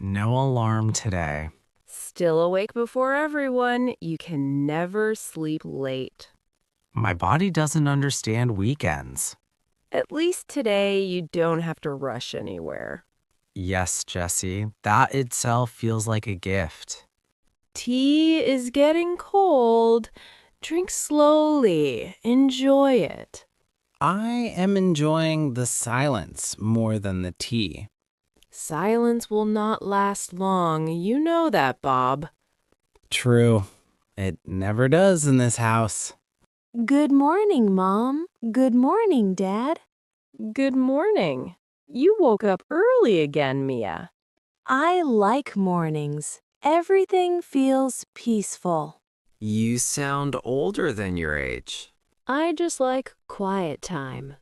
no alarm today. Still awake before everyone. You can never sleep late. My body doesn't understand weekends. At least today you don't have to rush anywhere. Yes, Jesse, that itself feels like a gift. Tea is getting cold. Drink slowly. Enjoy it. I am enjoying the silence more than the tea. Silence will not last long. You know that, Bob. True. It never does in this house. Good morning, Mom. Good morning, Dad. Good morning. You woke up early again, Mia. I like mornings. Everything feels peaceful. You sound older than your age. I just like quiet time.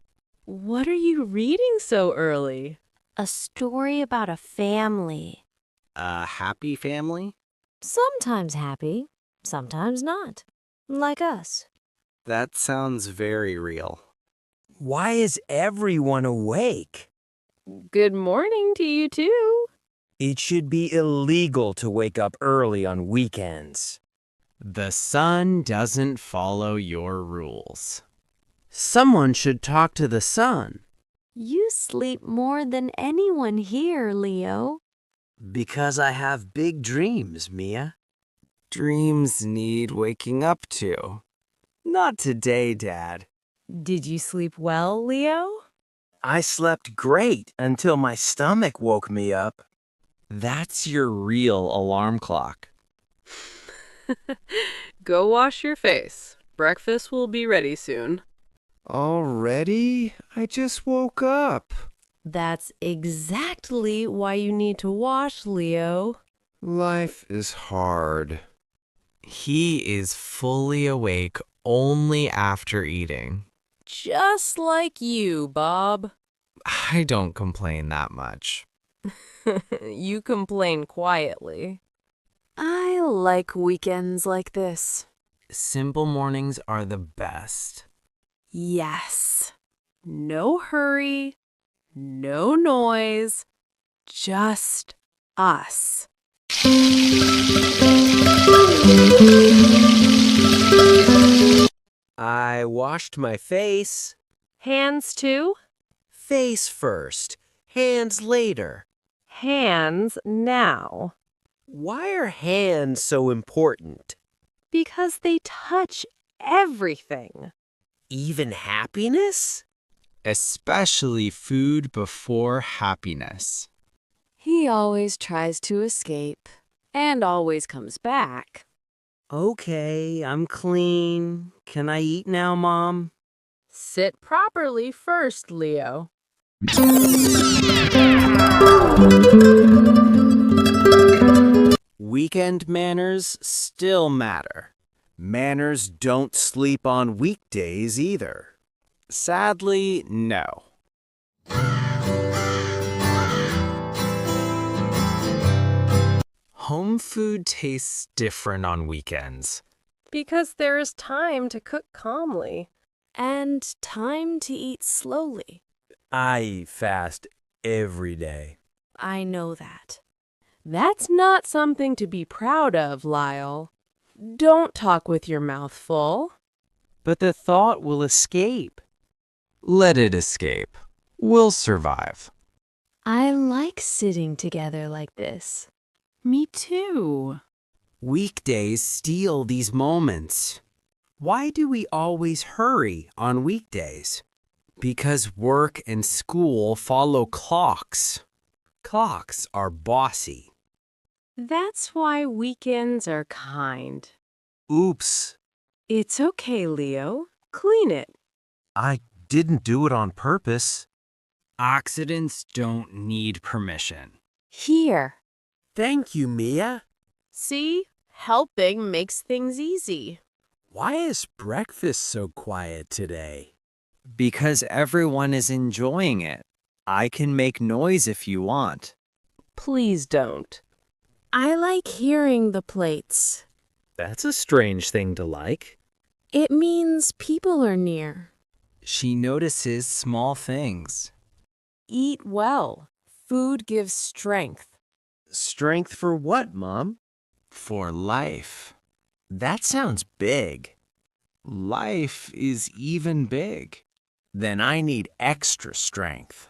What are you reading so early? A story about a family. A happy family? Sometimes happy, sometimes not. Like us. That sounds very real. Why is everyone awake? Good morning to you, too. It should be illegal to wake up early on weekends. The sun doesn't follow your rules. Someone should talk to the sun. You sleep more than anyone here, Leo. Because I have big dreams, Mia. Dreams need waking up to. Not today, Dad. Did you sleep well, Leo? I slept great until my stomach woke me up. That's your real alarm clock. Go wash your face. Breakfast will be ready soon. Already? I just woke up. That's exactly why you need to wash, Leo. Life is hard. He is fully awake only after eating. Just like you, Bob. I don't complain that much. You complain quietly. I like weekends like this. Simple mornings are the best. Yes. No hurry, no noise, just us. I washed my face. Hands too? Face first, hands later. Hands now. Why are hands so important? Because they touch everything. Even happiness? Especially food before happiness. He always tries to escape and always comes back. Okay, I'm clean. Can I eat now, Mom? Sit properly first, Leo. Weekend manners still matter. Manners don't sleep on weekdays either. Sadly, no. Home food tastes different on weekends. Because there is time to cook calmly. And time to eat slowly. I eat fast every day. I know that. That's not something to be proud of, Lyle. Don't talk with your mouth full. But the thought will escape. Let it escape. We'll survive. I like sitting together like this. Me too. Weekdays steal these moments. Why do we always hurry on weekdays? Because work and school follow clocks. Clocks are bossy. That's why weekends are kind. Oops, It's okay, Leo. Clean it. I didn't do it on purpose. Accidents don't need permission. Here. Thank you, Mia. See? Helping makes things easy. Why is breakfast so quiet today? Because everyone is enjoying it. I can make noise if you want. Please don't. I like hearing the plates. That's a strange thing to like. It means people are near. She notices small things. Eat well. Food gives strength. Strength for what, Mom? For life. That sounds big. Life is even big. Then I need extra strength.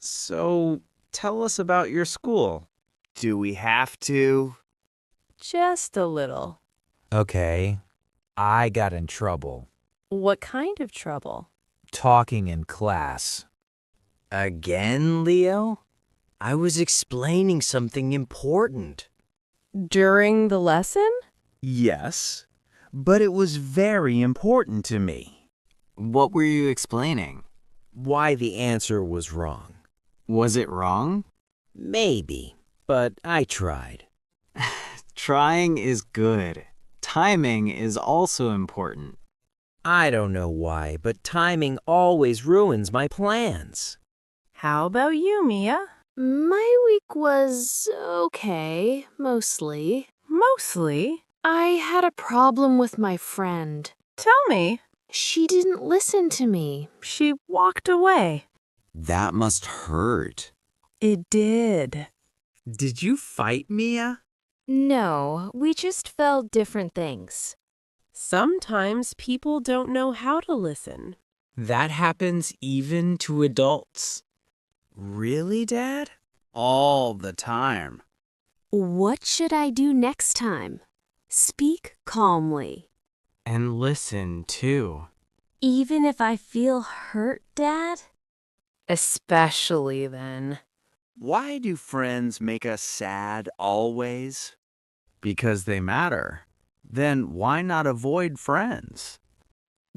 So, tell us about your school. Do we have to? Just a little. Okay, I got in trouble. What kind of trouble? Talking in class. Again, Leo? I was explaining something important. During the lesson? Yes, but it was very important to me. What were you explaining? Why the answer was wrong. Was it wrong? Maybe, but I tried. Trying is good. Timing is also important. I don't know why, but timing always ruins my plans. How about you, Mia? My week was okay, mostly. Mostly. I had a problem with my friend. Tell me. She didn't listen to me. She walked away. That must hurt. It did. Did you fight, Mia? No, we just felt different things. Sometimes people don't know how to listen. That happens even to adults. Really, Dad? All the time. What should I do next time? Speak calmly. And listen, too. Even if I feel hurt, Dad? Especially then. Why do friends make us sad always? Because they matter. Then why not avoid friends?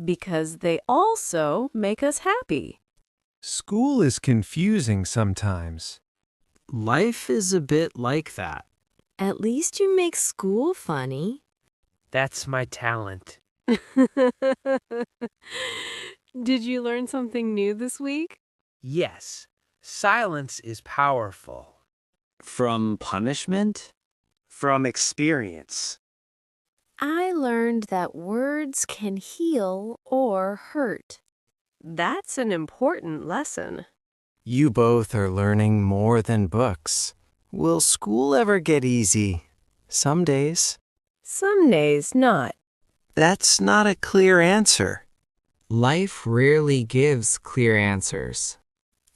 Because they also make us happy. School is confusing sometimes. Life is a bit like that. At least you make school funny. That's my talent. Did you learn something new this week? Yes, silence is powerful. From punishment? From experience. I learned that words can heal or hurt. That's an important lesson. You both are learning more than books. Will school ever get easy? Some days. Some days not. That's not a clear answer. Life rarely gives clear answers.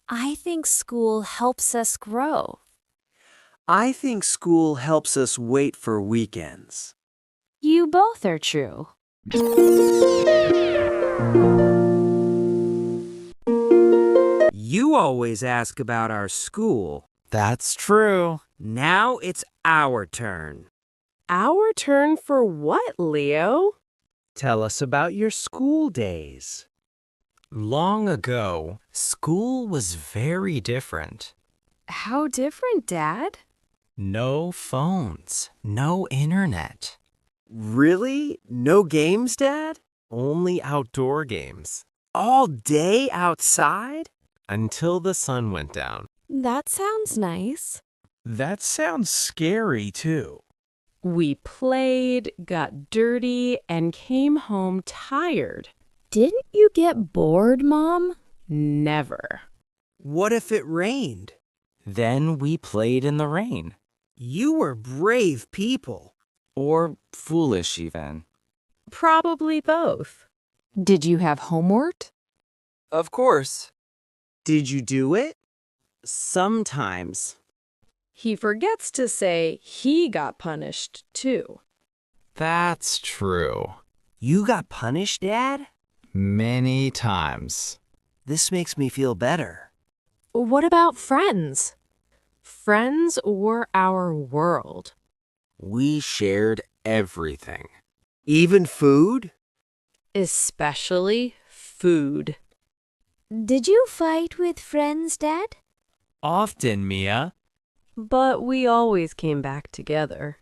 I think school helps us grow. I think school helps us wait for weekends. You both are true. You always ask about our school. That's true. Now it's our turn. Our turn for what, Leo? Tell us about your school days. Long ago, school was very different. How different, Dad? No phones, no internet. Really? No games, Dad? Only outdoor games. All day outside? Until the sun went down. That sounds nice. That sounds scary too. We played, got dirty, and came home tired. Didn't you get bored, Mom? Never. What if it rained? Then we played in the rain. You were brave people. Or foolish, even. Probably both. Did you have homework? Of course. Did you do it? Sometimes. He forgets to say he got punished, too. That's true. You got punished, Dad? Many times. This makes me feel better. What about friends? Friends were our world. We shared everything. Even food? Especially food. Did you fight with friends, Dad? Often, Mia. But we always came back together.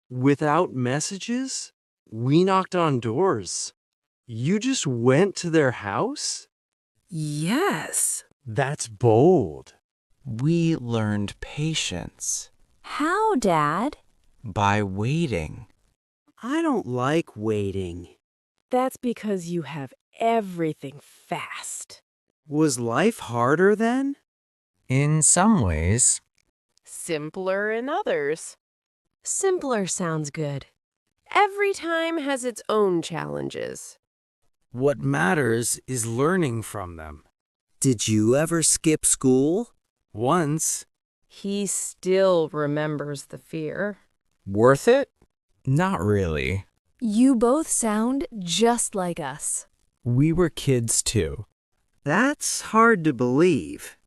Without messages? We knocked on doors. You just went to their house? Yes. That's bold. We learned patience How, Dad? by waiting. I don't like waiting. That's because you have everything fast. Was life harder then? In some ways, Simpler in others. Simpler sounds good. Every time has its own challenges. What matters is learning from them. Did you ever skip school? Once. He still remembers the fear. worth it? Not really. You both sound just like us. We were kids too. That's hard to believe.